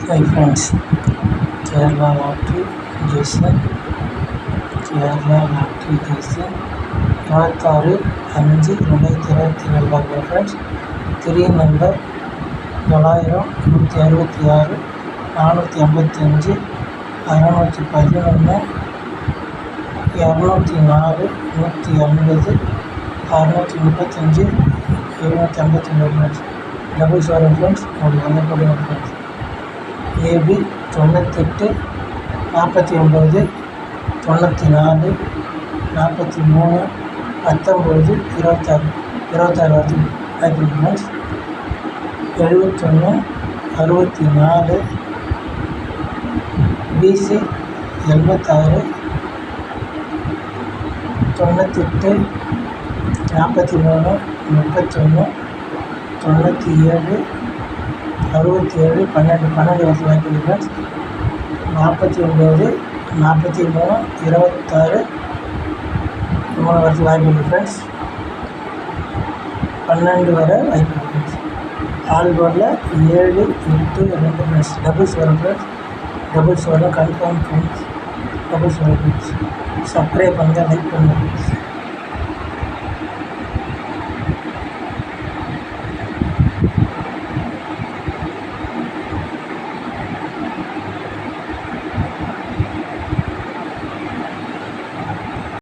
Hi friends, Kerala Lottery Jason, Kerala Lottery Jason, 26/5/2022 friends, 3 number 900, 166, 455, 611, 204, 150, 635, 752 friends. Double sorry friends, friends. AB 98, 49, 94, 43, 19, 26 வருது hybrid friends. 71, 64, BC 76, 98, 43, 31, 97, 67, 12 வருஷம் வாய்ப்பு friends. 49, 43, 26, 3 வருஷம் வாய்ப்பு friends. 12 வரை வாய்ப்பு ஃப்ரெண்ட்ஸ். ஆல் போர்டில் 7, 8, 2 ஃப்ரெண்ட்ஸ். டபுள்ஸ் வரும் ஃப்ரெண்ட்ஸ். டபுள்ஸ் வரும் கன்ஃபார்ம் ஃப்ரெண்ட்ஸ். டபுள்ஸ் வரும் ஃப்ரெண்ட்ஸ். சப்ஸ்கிரைப் பண்ணுங்கள், லைக் பண்ணுங்கள் ஃப்ரெண்ட்ஸ்.